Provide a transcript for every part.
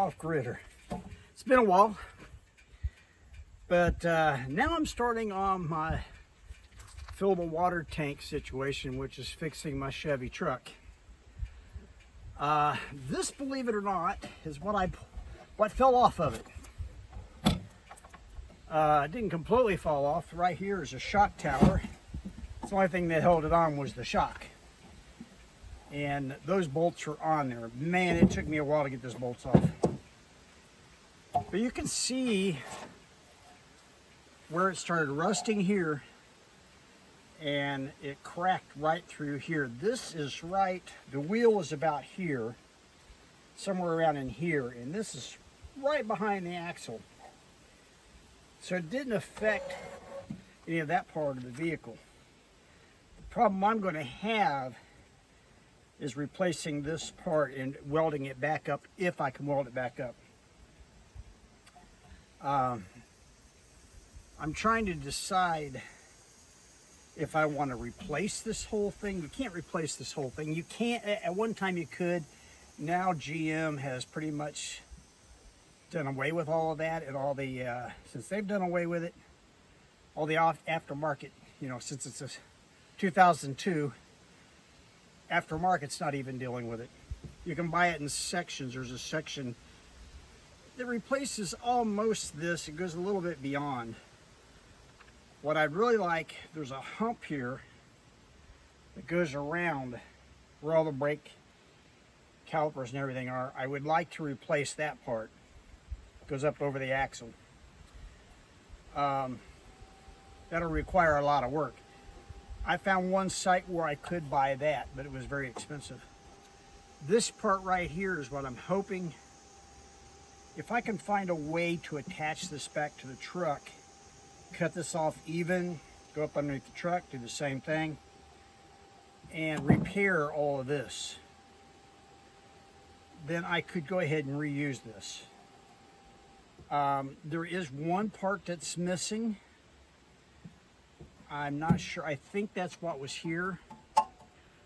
off-gridder. It's been a while, but now I'm starting on my fillable water tank situation, which is fixing my Chevy truck. This, believe it or not, is what fell off of it. It didn't completely fall off. Right here is a shock tower. The only thing that held it on was the shock. And those bolts were on there. Man, it took me a while to get those bolts off. But you can see where it started rusting here, and it cracked right through here. This is right, the wheel is about here, somewhere around in here, and this is right behind the axle. So it didn't affect any of that part of the vehicle. The problem I'm going to have is replacing this part and welding it back up, if I can weld it back up. I'm trying to decide if I want to replace this whole thing. You can't replace this whole thing. You can't, at one time you could. Now GM has pretty much done away with all of that, and all the, since they've done away with it, all the aftermarket, you know, since it's a 2002, aftermarket's not even dealing with it. You can buy it in sections. There's a section that replaces almost this. It goes a little bit beyond. What I'd really like, there's a hump here that goes around where all the brake calipers and everything are. I would like to replace that part. It goes up over the axle. That'll require a lot of work. I found one site where I could buy that, but it was very expensive. This part right here is what I'm hoping, if I can find a way to attach this back to the truck, cut this off even, go up underneath the truck, do the same thing, and repair all of this, then I could go ahead and reuse this. There is one part that's missing. I'm not sure. I think that's what was here.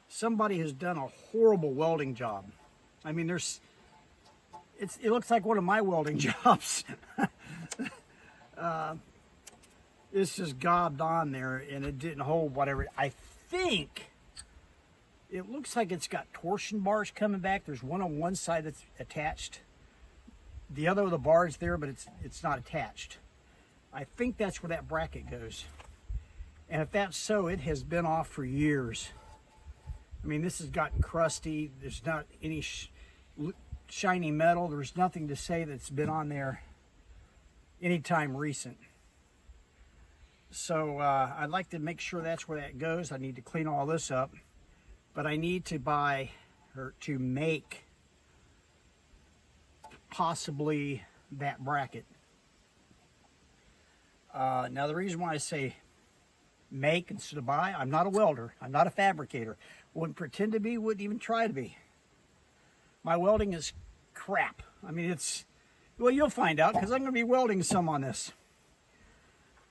Somebody has done a horrible welding job. I mean, it looks like one of my welding jobs. It's just gobbed on there, and it didn't hold whatever. I think it looks like it's got torsion bars coming back. There's one on one side that's attached. The other, the bar's there, but it's not attached. I think that's where that bracket goes. And if that's so, it has been off for years. I mean, this has gotten crusty. There's not any shiny metal. There's nothing to say that's been on there anytime recent. So I'd like to make sure that's where that goes. I need to clean all this up. But I need to buy, or to make, possibly that bracket. Now the reason why I say make instead of buy, I'm not a welder, I'm not a fabricator, wouldn't pretend to be, wouldn't even try to be. My welding is crap. I mean, well, you'll find out, because I'm going to be welding some on this.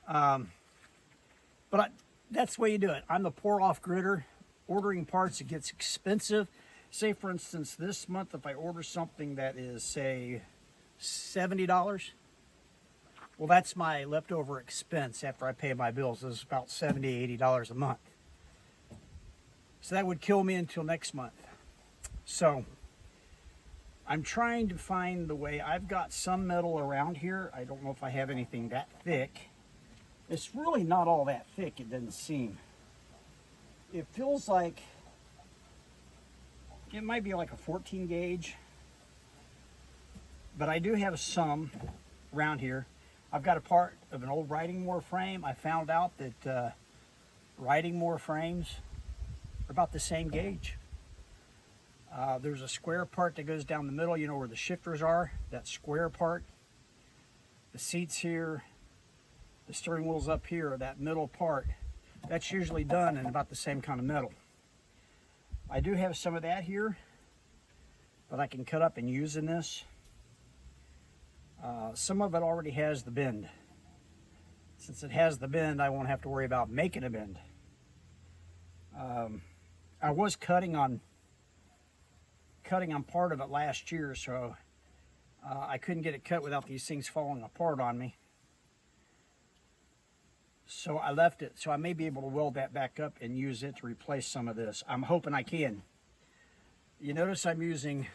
That's the way you do it. I'm the poor off-gridder. Ordering parts, it gets expensive. Say, for instance, this month, if I order something that is, say, $70, well, that's my leftover expense after I pay my bills. It's about $70, $80 a month. So that would kill me until next month. So I'm trying to find the way. I've got some metal around here. I don't know if I have anything that thick. It's really not all that thick, it doesn't seem. It feels like it might be like a 14 gauge, but I do have some around here. I've got a part of an old riding mower frame. I found out that riding mower frames are about the same gauge. There's a square part that goes down the middle, you know where the shifters are, that square part. The seats here, the steering wheel's up here, that middle part, that's usually done in about the same kind of metal. I do have some of that here, but I can cut up and use in this. Some of it already has the bend. Since it has the bend, I won't have to worry about making a bend. I was cutting on part of it last year, so I couldn't get it cut without these things falling apart on me. So I left it. So I may be able to weld that back up and use it to replace some of this. I'm hoping I can. You notice I'm using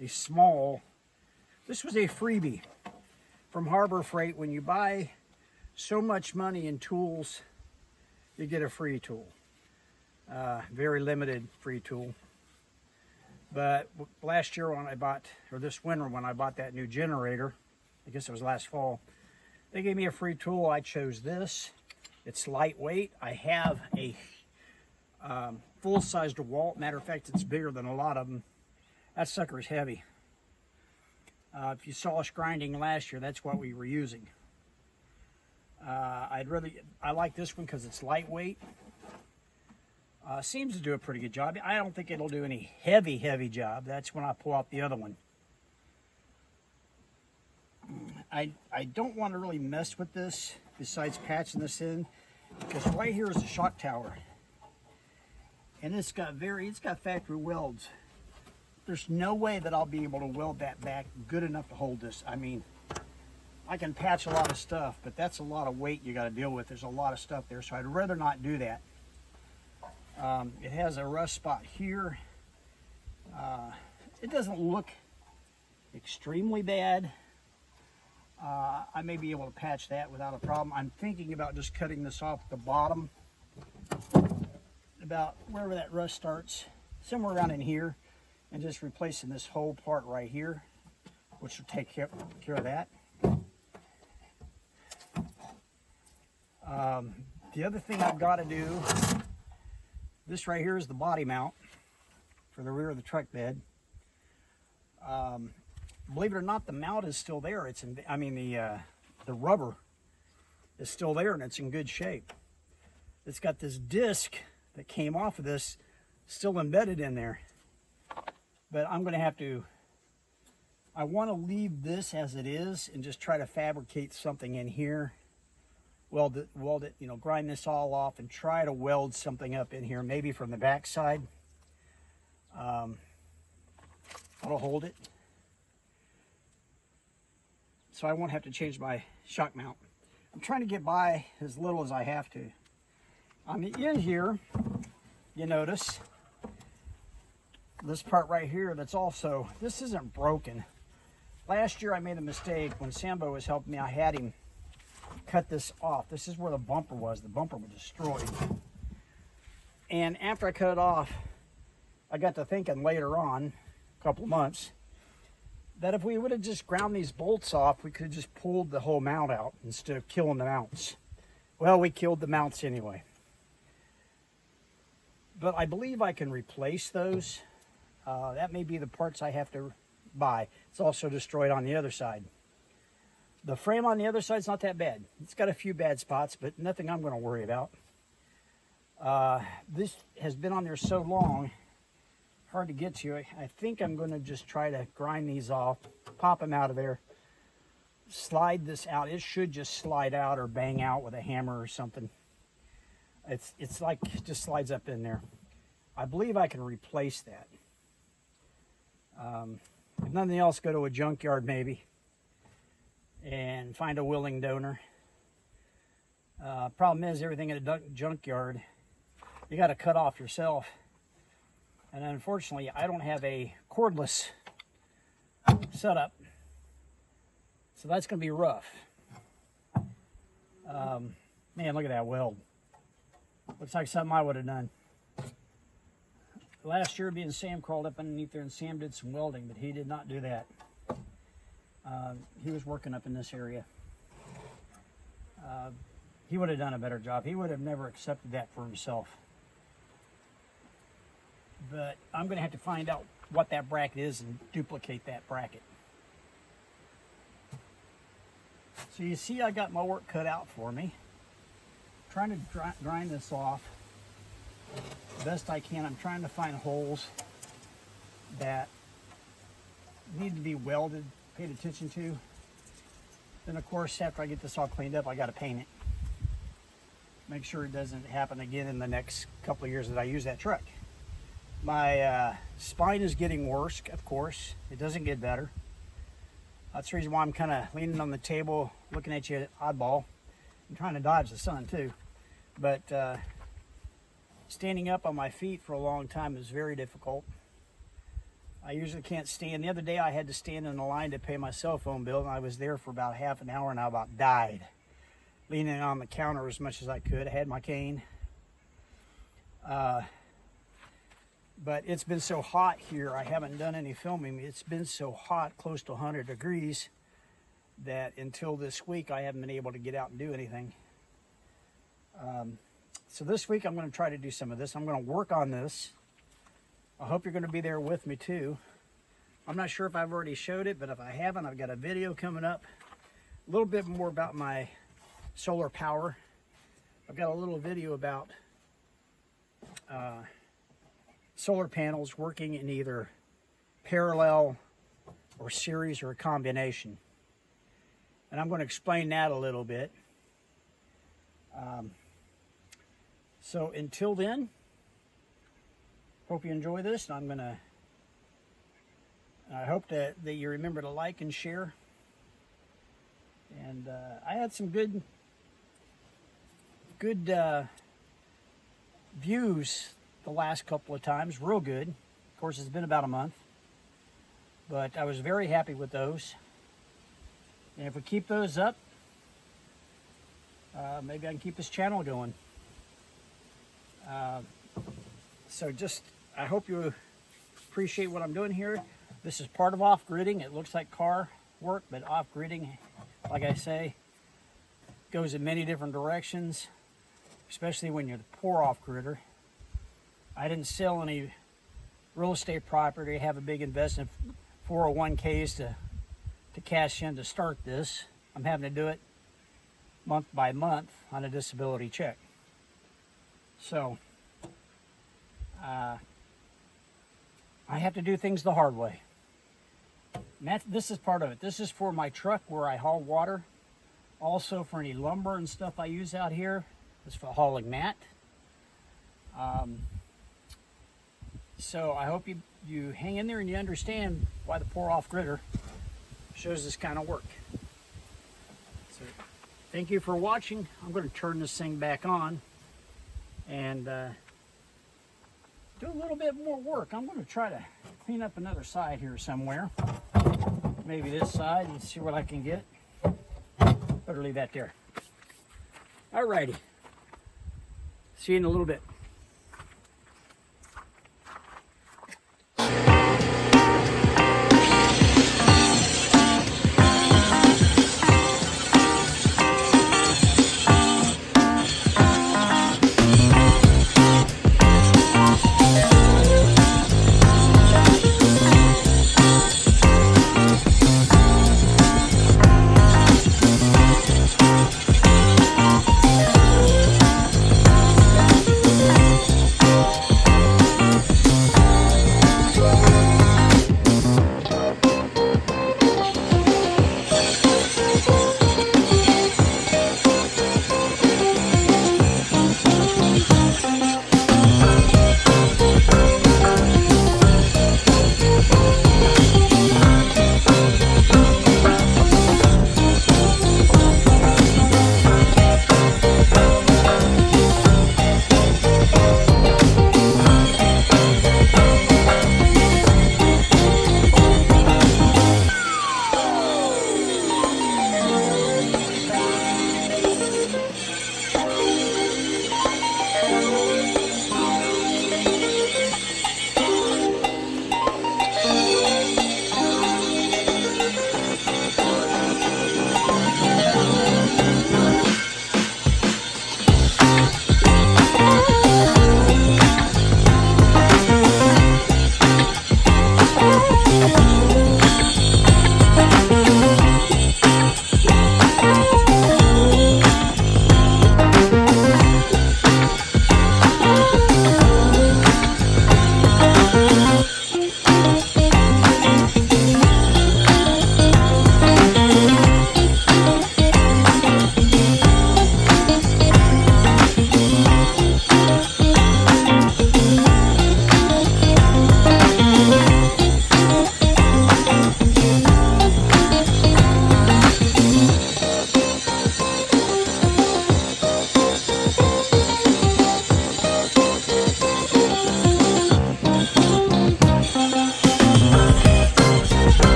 a small, this was a freebie from Harbor Freight. When you buy so much money in tools, you get a free tool. Very limited free tool. But last year when I bought, or this winter when I bought that new generator, I guess it was last fall, they gave me a free tool. I chose this. It's lightweight. I have a full-sized DeWalt. Matter of fact, it's bigger than a lot of them. That sucker is heavy. If you saw us grinding last year, that's what we were using. I like this one because it's lightweight. Seems to do a pretty good job. I don't think it'll do any heavy job. That's when I pull out the other one. I don't want to really mess with this besides patching this in, because right here is the shock tower. And it's got factory welds. There's no way that I'll be able to weld that back good enough to hold this. I mean, I can patch a lot of stuff, but that's a lot of weight you got to deal with. There's a lot of stuff there, so I'd rather not do that. It has a rust spot here. It doesn't look extremely bad. I may be able to patch that without a problem. I'm thinking about just cutting this off at the bottom, about wherever that rust starts, somewhere around in here, and just replacing this whole part right here, which will take care of that. The other thing I've got to do, this right here is the body mount for the rear of the truck bed. Believe it or not, the mount is still there. The rubber is still there and it's in good shape. It's got this disc that came off of this still embedded in there. But I'm going to have to, I want to leave this as it is and just try to fabricate something in here. Weld it, you know, grind this all off and try to weld something up in here, maybe from the back side. That'll hold it. So I won't have to change my shock mount. I'm trying to get by as little as I have to. On the end here, you notice this part right here that's also, this isn't broken. Last year I made a mistake. When Sambo was helping me, I had him cut this off. This is where the bumper was. The bumper was destroyed. And after I cut it off, I got to thinking later on, a couple of months, that if we would have just ground these bolts off, we could have just pulled the whole mount out instead of killing the mounts. Well, we killed the mounts anyway. But I believe I can replace those. That may be the parts I have to buy. It's also destroyed on the other side. The frame on the other side is not that bad. It's got a few bad spots, but nothing I'm going to worry about. This has been on there so long, hard to get to. I think I'm going to just try to grind these off, pop them out of there, slide this out. It should just slide out or bang out with a hammer or something. It's like it just slides up in there. I believe I can replace that. If nothing else, go to a junkyard maybe and find a willing donor. Problem is, everything in a junkyard, you got to cut off yourself. And unfortunately, I don't have a cordless setup, so that's going to be rough. Man, look at that weld. Looks like something I would have done. Last year, being Sam crawled up underneath there and Sam did some welding, but he did not do that. He was working up in this area. He would have done a better job. He would have never accepted that for himself. But I'm going to have to find out what that bracket is and duplicate that bracket. So you see, I got my work cut out for me. I'm trying to grind this off the best I can. I'm trying to find holes that need to be welded, paid attention to. Then of course, after I get this all cleaned up, I got to paint it. Make sure it doesn't happen again in the next couple of years that I use that truck. My spine is getting worse, of course. It doesn't get better. That's the reason why I'm kind of leaning on the table, looking at you oddball. I'm trying to dodge the sun too. But standing up on my feet for a long time is very difficult. I usually can't stand. The other day I had to stand in a line to pay my cell phone bill, and I was there for about half an hour and I about died. Leaning on the counter as much as I could. I had my cane. But it's been so hot here, I haven't done any filming. It's been so hot, close to 100 degrees, that until this week I haven't been able to get out and do anything. So this week I'm going to try to do some of this. I'm going to work on this. I hope you're going to be there with me too. I'm not sure if I've already showed it, but if I haven't, I've got a video coming up. A little bit more about my solar power. I've got a little video about solar panels working in either parallel or series or a combination. And I'm going to explain that a little bit. So until then, hope you enjoy this. And I hope that you remember to like and share. And I had some good views the last couple of times, real good. Of course, it's been about a month, but I was very happy with those. And if we keep those up, maybe I can keep this channel going. So I hope you appreciate what I'm doing here. This is part of off-gridding. It looks like car work, but off-gridding, like I say, goes in many different directions, especially when you're the poor off-gridder. I didn't sell any real estate property, have a big investment, 401ks to cash in to start this. I'm having to do it month by month on a disability check. So, I have to do things the hard way. And this is part of it. This is for my truck where I haul water. Also for any lumber and stuff I use out here. This is for hauling mat. So I hope you hang in there and you understand why the poor off-gridder shows this kind of work. So thank you for watching. I'm going to turn this thing back on and do a little bit more work. I'm going to try to clean up another side here somewhere. Maybe this side and see what I can get. Better leave that there. Alrighty. See you in a little bit.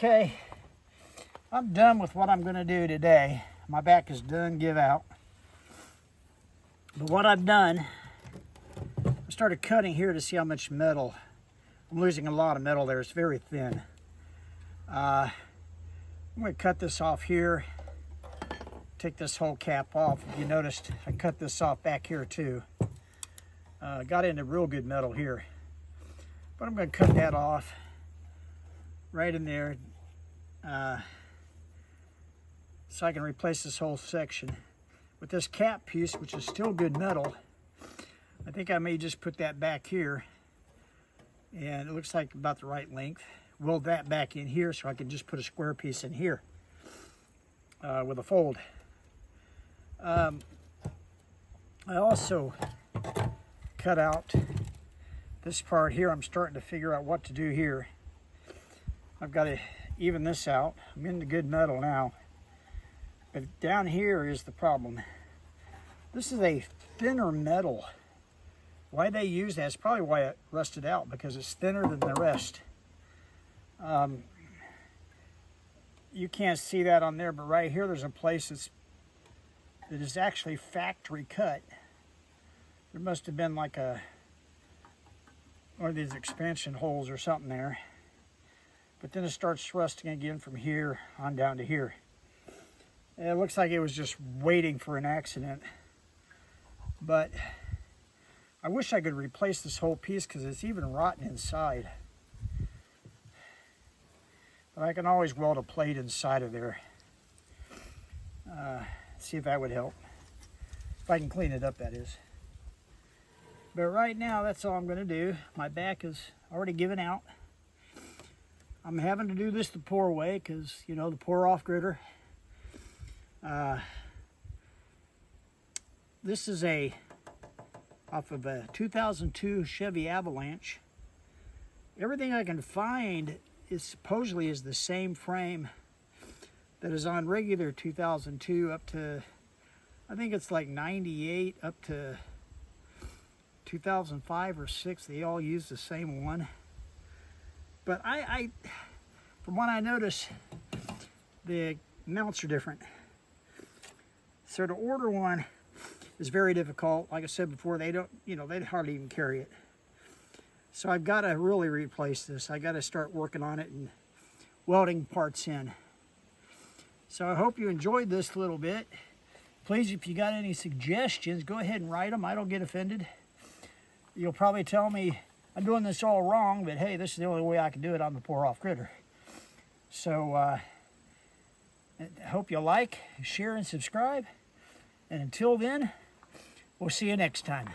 Okay, I'm done with what I'm going to do today. My back is done give out. But what I've done, I started cutting here to see how much metal. I'm losing a lot of metal there. It's very thin. I'm going to cut this off here. Take this whole cap off. If you noticed, I cut this off back here too. Got into real good metal here. But I'm going to cut that off right in there so I can replace this whole section. With this cap piece, which is still good metal, I think I may just put that back here. And it looks like about the right length. Weld that back in here so I can just put a square piece in here with a fold. I also cut out this part here. I'm starting to figure out what to do here. I've got to even this out. I'm into good metal now. But down here is the problem. This is a thinner metal. Why they use that is probably why it rusted out, because it's thinner than the rest. You can't see that on there, but right here there's a place that is actually factory cut. There must have been like one of these expansion holes or something there. But then it starts rusting again from here on down to here. It looks like it was just waiting for an accident. But I wish I could replace this whole piece because it's even rotten inside. But I can always weld a plate inside of there. See if that would help. If I can clean it up, that is. But right now, that's all I'm going to do. My back is already given out. I'm having to do this the poor way because, you know, the pour off gritter. This is off of a 2002 Chevy Avalanche. Everything I can find is supposedly the same frame that is on regular 2002 up to, I think it's like 98 up to 2005 or 6. They all use the same one. But from what I notice, the mounts are different. So to order one is very difficult. Like I said before, they hardly even carry it. So I've got to really replace this. I got to start working on it and welding parts in. So I hope you enjoyed this little bit. Please, if you got any suggestions, go ahead and write them. I don't get offended. You'll probably tell me I'm doing this all wrong, but hey, this is the only way I can do it on the pour-off gritter. So I hope you like, share, and subscribe. And until then, we'll see you next time.